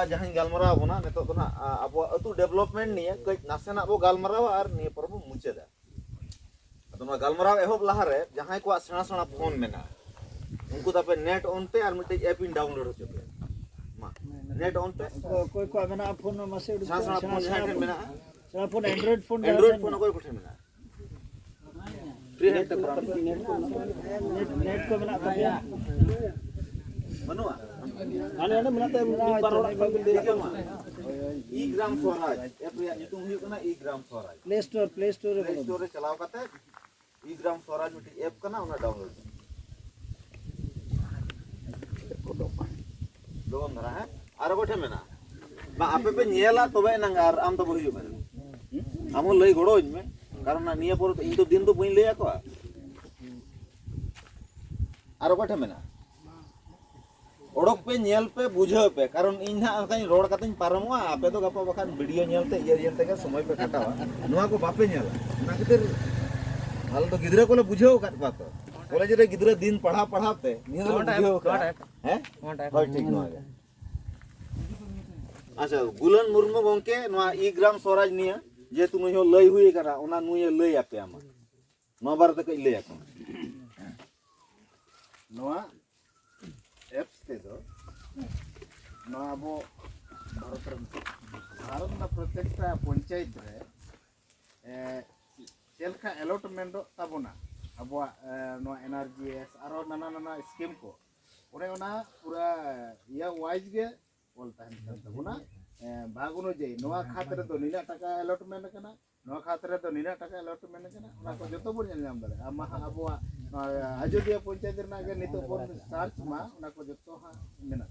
जहां गालमरा बोना नितो तो ना अब अतु डेवलपमेंट निये कई नासेना बो गालमरावा और निये पर बो मुचेदा तो ना गालमरा एहोब लहारे जहां को सेना सेना फोन मेना उनको तापे नेट ऑन पे और मिटे ऐप इन डाउनलोड होचे पे मा नेट ऑन पे कोई को मेना फोन में मसे सेना सेना फोन जहां मेना सेना फोन एंड्रॉइड फोन कोई कोठे मेना फ्री नेट नेट को मेना तबे मनुआ आने आने मेना ते बारोड़ देखियो मा ई ग्राम स्वराज ऐप रे ᱧᱩᱛᱩᱢ हुई कना ई ग्राम स्वराज प्ले स्टोर रे चलाव करते ई ग्राम स्वराज मिटी ऐप कना उना डाउनलोड दोन धरा है आरो गोठे मेना बा आपे पे नेला तबे नंग आर आम तो बहियो में आमो लई गड़ोज में कारण ना निया पर इन तो दिन तो बई लेया को आरो गोठे मेना ओडक पे नेल पे बुझे पे कारण इन हा काई रोड कातिन पारमवा आपे तो गपा बखान वीडियो नेलते इयरते के समय पे काटावा नुआ को बापे नेला ना खातिर हाल तो गिदरे कोले बुझेओ काट बात कॉलेज रे गिदरे दिन पढ़ा पढ़ाते निया तो बुझेओ का हैं होय ठीक नुआ अच्छा गुलन मुर्मू गोंके नुआ ई ग्राम स्वराज निया जे तुम हो लई हुई करा ओना नुए लई आपे आमा नो बार तक लई आको नुआ एप्स ते दो ना अब भारत ना प्रत्येक पंचायत रे चेलका अलॉटमेंट ताबोना अब एनआरजीएस आरो नाना नाना स्कीम को ओरे ओना पूरा या वाइज गे बोलता है ताबोना भाग अनुयायी नोआ खात रे दो निना टाका अलॉटमेंट कना नोआ खात रे दो निना टाका अलॉटमेंट कना ओना को जतो बोल नाम दाले आमा अबवा अयोध्या पंचायत रे नागे नितो बोल सर्च मा ओना को जतो हा मेना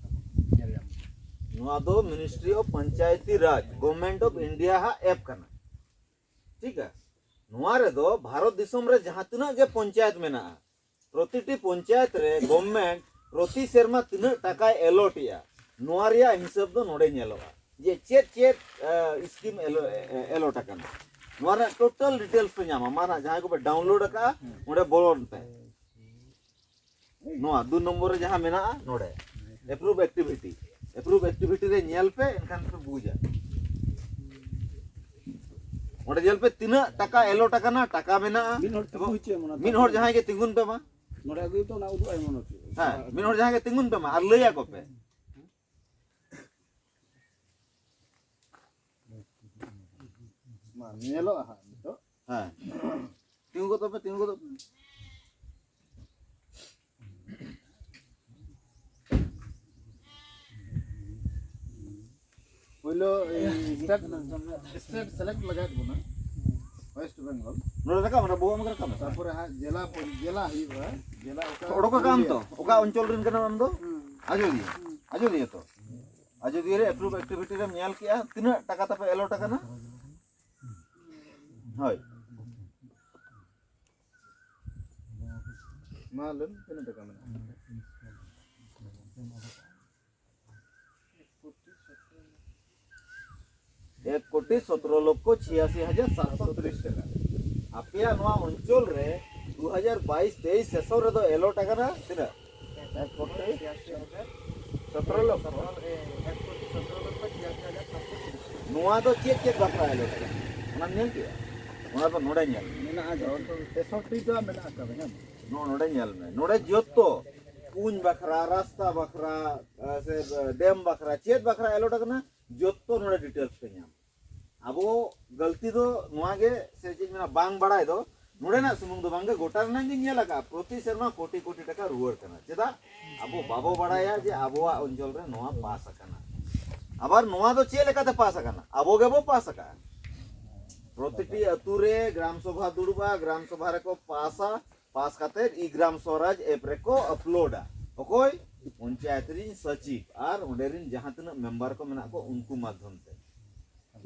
नोआ दो ministry of Panchayati Raj government of India हा ऐप कना ठीक है नोआ रे दो भारत दिसम रे जहां तिना गे पंचायत मेना प्रतिटी पंचायत रे गवर्नमेंट प्रति शर्मा तिना टाका अलॉट या नोआ रिया हिसाब दो नोडे नेलोआ जे चेत स्कीम एलोट करना नोरा टोटल डिटेल्स पे नामा माना जहां को पे डाउनलोड का ओडे बोलोन पे नोआ दो नंबर रे जहां मेना नोडे अप्रूव एक्टिविटी रे नेल पे एनखान पे बुझा ओडे जेल पे तिना टाका एलोट करना टाका मेना मिन हर जहां के तिंगुन पे मा नोडे अगु तो ना उदु आइ मनो हां मिन हर जहां के तिंगुन पे मा आर लइया को पे नेलो हा तो हां तिंगु तो पहिलो स्टेट सेलेक्ट लगा दो ना वेस्ट बेंगल नोरा रका मना बोम कर काम तारपर हा जिला हिबा जिला ओडको काम तो ओका अंचल रिन कना नाम दो आजोदिया तो आजोदिया रे अप्रूव एक्टिविटी रे नेल किया तिना टाका तपे एलो टाका ना हाय मालूम कितना टका में 1,17,86,730 টাকা आपिया नोआ अंचल रे 2022-23 शेषो रे दो एलो टाका ना तिना 1,17,86,730 नोआ दो चेक बापा एलो ओना नेल के ओना तो नोडे नेल मेना आ जाओ तो 63 टा मेना का बहन नोडे नेल में नोडे जोतो कुंज बखरा रास्ता बखरा से डैम बखरा चेत बखरा एलो टाका ना जोतो नोडे डिटेल्स पे नाम अब गलती दो नोआ गे से चीज मेना बांग बड़ाय दो नोडे ना सुमुंग दो बांगे गोटा ना गे नेला का प्रति शर्मा कोटी कोटी टाका रुवर कना चेदा अब बाबो बड़ाया जे आबोआ अंचल रे नोआ पास कना आबार नोआ दो चे लेकाते पास कना आबो गेबो पास का प्रतिटी अतु रे ग्राम सभा दुड़बा ग्राम सभा रे को पास काते ई ग्राम स्वराज ऐप रे को अपलोडा ओकोय पंचायत री सचिव आर ओडेरिन जहां तना मेंबर को मेना को उनको माध्यम ते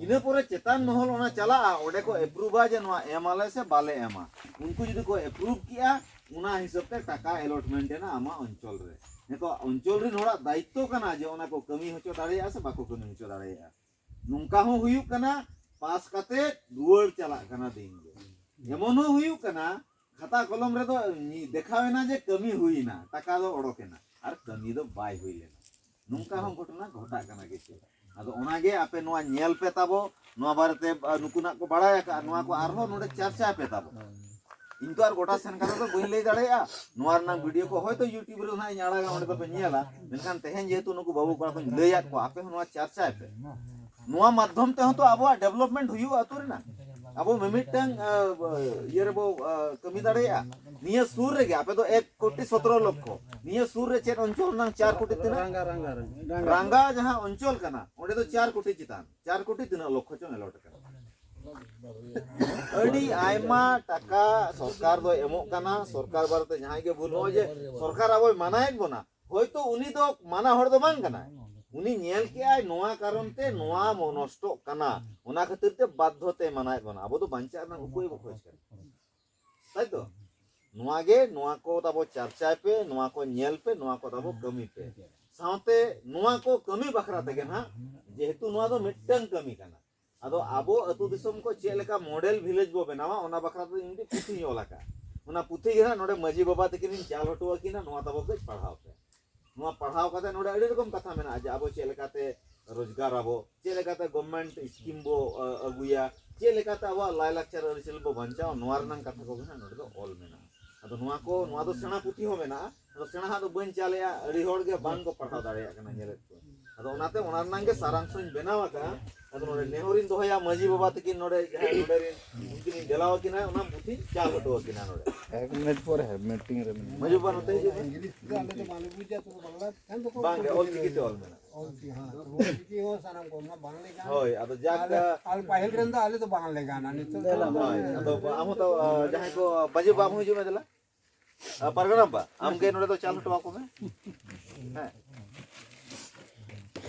इने परे चेतान महल ओना चला ओडे को अप्रूवा जे नोआ एमाले से बाले एमा उनको जदि को अप्रूव किया उना हिसाब ते टाका अलॉटमेंट ना आमा अंचल रे नेतो अंचल रे नोड़ा दायित्व कना जे ओना को कमी होचो दाड़िया से बाको कमी होचो दाड़िया नुंका हो हुयु कना पास काते रुवर चला कना दिन जेमन हो हुयु कना खाता कलम रे तो देखावेना जे कमी हुईना टाका दो ओडोकेना आर कमी दो बाय हुईलेना नुंका हम घटना घटा कना गेছে ᱟᱫᱚ ᱚᱱᱟᱜᱮ ᱟᱯᱮ ᱱᱚᱣᱟ ᱧᱮᱞ ᱯᱮ ᱛᱟᱵᱚ ᱱᱚᱣᱟ ᱵᱟᱨᱮᱛᱮ ᱱᱩᱠᱩᱱᱟᱜ ᱠᱚ ᱵᱟᱲᱟᱭ ᱟᱠᱟᱫᱼᱟ ᱱᱚᱣᱟ ᱠᱚ ᱟᱨᱦᱚᱸ ᱱᱚᱰᱮ ᱪᱟᱨᱪᱟ ᱯᱮ ᱛᱟᱵᱚ ᱤᱧ ᱛᱚ ᱟᱨ ᱜᱚᱴᱟ ᱥᱮᱱ ᱠᱟᱛᱮ ᱫᱚ ᱵᱟᱹᱧ ᱞᱟᱹᱭ ᱫᱟᱲᱮᱭᱟᱜᱼᱟ ᱱᱚᱣᱟ ᱨᱮᱱᱟᱜ ᱵᱷᱤᱰᱤᱭᱳ ᱠᱚ ᱦᱚᱭᱛᱚ ᱤᱭᱩᱴᱩᱵᱽ ᱨᱮ ᱱᱟᱦᱟᱜ ᱤᱧ ᱟᱲᱟᱜᱟ ᱚᱸᱰᱮ ᱫᱚᱯᱮ ᱧᱮᱞᱟ ᱢᱮᱱᱠᱷᱟन ᱛᱮᱦᱮᱧ ᱡᱮᱦᱮᱛᱩ ᱱᱩᱠᱩ ᱵᱟᱹᱵᱩ ᱠᱚᱲᱟ ᱠᱚᱧ ᱞᱟᱹᱭᱟᱫ ᱠᱚᱣᱟ ᱟᱯᱮ ᱦᱚᱸ ᱱᱚᱣᱟ ᱪᱟᱨᱪᱟᱭ ᱯᱮ ᱱᱚᱣᱟ ᱢᱟᱫᱽᱫᱷᱚᱢ ᱛᱮᱦᱚᱸ ᱛᱚ ᱟᱵᱚᱣᱟᱜ ᱰᱮᱵᱷᱞᱚᱯᱢᱮᱱᱴ ᱦᱩᱭᱩᱜᱼᱟ ᱟᱹᱛᱩ ᱨᱮᱱᱟᱜ ᱟᱵᱚ ᱢᱤᱢᱤᱫᱴᱟᱝ ᱤᱭᱟᱹ ᱨᱮᱵᱚ ᱠᱟᱹᱢᱤ ᱫᱟᱲᱮᱭᱟᱜᱼᱟ ᱱᱤᱭᱟᱹ ᱥᱩᱨ ᱨᱮᱜᱮ ᱟᱯᱮ ᱫᱚ 1,17,00,000 ᱱᱤᱭᱟᱹ ᱥᱩᱨ ᱨᱮ ᱪᱮᱫ ᱚᱧᱪᱚᱞ ᱱᱟᱝ 4 ᱠᱳᱴᱤ ᱛᱤᱱᱟᱹᱜ ᱨᱟᱸᱜᱟ ᱡᱟᱦᱟᱸ ᱚᱧᱪᱚᱞ ᱠᱟᱱᱟ ᱚᱸᱰᱮ ᱫᱚ 4 ᱠᱳᱴᱤ ᱪᱮᱛᱟᱱ 4 ᱠᱳᱴᱤ ᱛᱤᱱᱟᱹᱜ ᱞᱚᱠᱷᱚ ᱪᱚᱝ ᱮᱞᱚᱴ ᱠᱟᱱᱟ ᱟᱹᱰᱤ ᱟᱭᱢᱟ ᱴᱟᱠᱟ ᱥᱚᱨᱠᱟর ᱫᱚ ᱮᱢᱚᱜ ᱠᱟᱱᱟ ᱥᱚᱨᱠᱟর ᱵᱟᱨᱮᱛᱮ ᱡᱟᱦᱟᱸᱭ ᱜᱮ ᱵᱷᱩᱞ ᱱᱚᱜᱼᱚᱭ ᱡᱮ ᱥᱚᱨᱠᱟর ᱟᱵᱚᱭ ᱢᱟᱱᱟᱭᱮᱫ ᱵᱚᱱᱟ ᱦᱚᱭᱛᱚ ᱩᱱᱤ ᱫᱚ ᱢᱟᱱᱟ ᱦᱚᱲ ᱫᱚ ᱵᱟᱝ ᱠᱟᱱᱟ উনি ᱧᱮᱞ ᱠᱮᱜᱼᱟᱭ ᱱᱚᱣᱟ ᱠᱟᱨᱚᱱ তে ᱱᱚᱣᱟ নষ্টᱚᱜ ᱠᱟᱱᱟ ᱚᱱᱟ ᱠᱷᱟᱹᱛᱤᱨ তে বাধ্যতে মানায় বনা ᱟᱵᱚ ᱫᱚ ᱵᱟᱧᱪᱟᱜ ᱨᱮᱱᱟᱜ ᱩᱯᱟᱹᱭ ᱵᱚ ᱠᱷᱚᱡ ᱠᱟᱱᱟ তাই তো ᱱᱚᱣᱟ ᱜᱮ ᱱᱚᱣᱟ ᱠᱚ ᱛᱟᱵᱚ ᱪᱟᱨᱪᱟᱭ ᱯᱮ ᱱᱚᱣᱟ ᱠᱚ ᱧᱮᱞ ᱯᱮ ᱱᱚᱣᱟ ᱠᱚ ᱛᱟᱵᱚ ᱠᱟᱹᱢᱤ ᱯᱮ ᱥᱟᱶᱛᱮ ᱱᱚᱣᱟ ᱠᱚ ᱠᱟᱹᱢᱤ ᱵᱟᱠᱷᱨᱟ ᱛᱮᱜᱮ ᱱᱟᱦᱟᱜ ᱡᱮᱦᱮᱛু ᱱᱚᱣᱟ ᱫᱚ ᱢᱤᱫᱴᱟᱝ ᱠᱟᱹᱢᱤ ᱠᱟᱱᱟ ᱟᱫᱚ ᱟᱵᱚ ᱟᱹᱛᱩ ᱫᱤᱥᱚᱢ ᱠᱚ ᱪᱮᱫ ᱞᱮᱠᱟ ᱢᱚᱰᱮᱞ ᱵᱷᱤᱞᱮᱡ ᱵᱚ ᱵᱮᱱᱟᱣᱟ ᱚᱱᱟ ᱵᱟᱠᱷᱨᱟ ᱛᱮ ᱤᱧ ᱯᱩᱛᱷᱤᱧ ᱚᱞ ᱟᱠᱟᱫᱼᱟ ᱚᱱᱟ ᱯᱩᱛᱷᱤ ᱜᱮ ᱱᱚᱰᱮ ᱢᱟᱹᱡᱷᱤ ᱵᱟᱵᱟ ᱛᱟᱹᱠᱤᱱᱤᱧ ᱪᱟᱞ ᱦᱚᱴᱚ ᱟᱹᱠᱤᱱᱟ ᱱᱚᱣᱟ ᱛᱟᱵᱚ ᱠᱟᱹᱡ ᱯᱟᱲᱦᱟᱣ ᱯᱮ ᱱᱚᱣᱟ ᱯᱟᱲᱦᱟᱣ ᱠᱟᱛᱮ ᱱᱚᱰᱮ ᱟᱹᱰᱤ ᱨᱚᱠᱚᱢ ᱠᱟᱛᱷᱟ ᱢᱮᱱᱟᱜᱼᱟ ᱡᱮ ᱟᱵᱚ ᱪᱮᱫ ᱞᱮᱠᱟᱛᱮ रोजगार आबो चे लेकाते गवर्नमेंट स्कीम बो अगुया चे लेकाते आबो लाई लाक्चर अरिचल बो बंचाओ नोआ रनंग कथा को ना नोडे दो ऑल मेना अदो नोआ दो सेना पुथी हो मेना अदो सेना हा दो बन चालेया अड़ी होड़ के बांग को पढ़ाव दाड़ेया कना नेलेत को अदो ओनाते ओना रनंग के सारांशों बेनावा का अदो नोडे नेहोरिन दोहया मजी बाबा तकिन नोडे जहां नोडे रिन उनकिन देलावा किना ओना पुथी चाल हटो किना नोडे 1 मिनट पर है मीटिंग रे मजी बाबा नोते जे इंग्लिश के आले तो मालूम बुझा तो बांग्ला थान तो बांग ऑल किते ऑल मेना होय अदो जाक आल पाहिल रेंदा आले तो बांग लेगा ना नितो अदो आमो तो जहां को बजे बाबू हिजु में देला परगना बा आम के नोडे तो चाल हटवा को में हां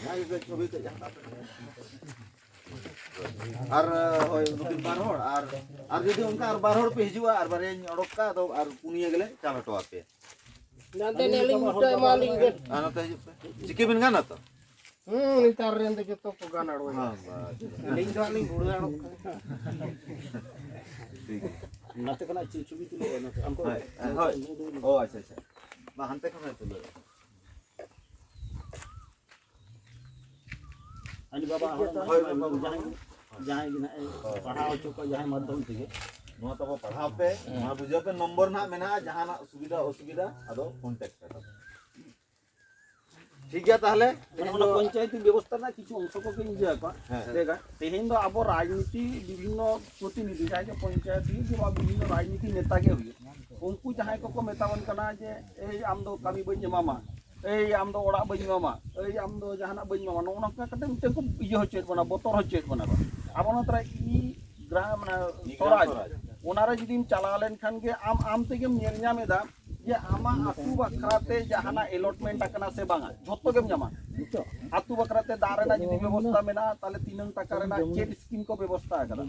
ना ये छवि के जहां आर होय नुकिन बार होड़ आर जदि उनका आर बार होड़ पे हिजुआ आर बारे ओडक का तो आर पुनिया गेले चाल हटवा पे नाते नेलिंग मुटाय मालिंग गे आना तो चिके बिन गाना तो नितार रेंद जतो को गाना अड़ो हां लिंग डालिंग गुड़ अड़ो ठीक नाते कना छुबी तुले ना हमको होय ओ अच्छा अच्छा मा हनते खने तुले अनि बाबा जहां पढ़ाओ चुको जहां माध्यम থেকে नोआ तब पढ़ाव पे नोआ बुझो पे नंबर ना मेना जहां ना सुविधा असुविधा अदो कांटेक्ट पे ठीक है ताहले মানে পঞ্চায়েত ব্যবস্থা না কিছু অংশ को के নিয়ে যাবা দেখা তেহেন তো আবো রাজনীতি বিভিন্ন প্রতিনিধি যায় যে পঞ্চায়েত যে বা বিভিন্ন রাজনীতি নেতা के हुई उनको जहां को मेतावन कना जे ए आम दो कमी बन मामा ए आम दो ओड़ा बन मामा ए आम दो जहाना बन मामा नो नका कते मिटे को इजे होचेत बना बोतर होचेत बना आबो नतरा ई ग्राम स्वराज ओनारे जदिम चला लेन खान के आम तेगेम नेल ᱧᱟᱢᱮᱫᱟ जे आमा आतु बखराते जहाना अलॉटमेंट आकना से बांगा झोत्तो गेम ᱧᱟᱢᱟ आतु बखराते दारे ना जदि व्यवस्था मेना ताले 3 टाका रेना चेक स्कीम को व्यवस्था आकला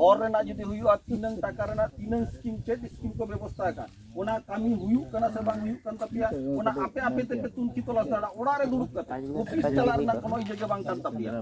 और रेना जदि हुयुआ 3 टाका रेना 3 स्कीम चेक स्कीम को व्यवस्था आका ओना कामी हुयु कना से बांग हुयु कन तपिया ओना आपे आपे ते तुमकी तोला सड़ा ओड़ा रे दुरुक कता ऑफिस चला रेना कोनो जगह बांग कन तपिया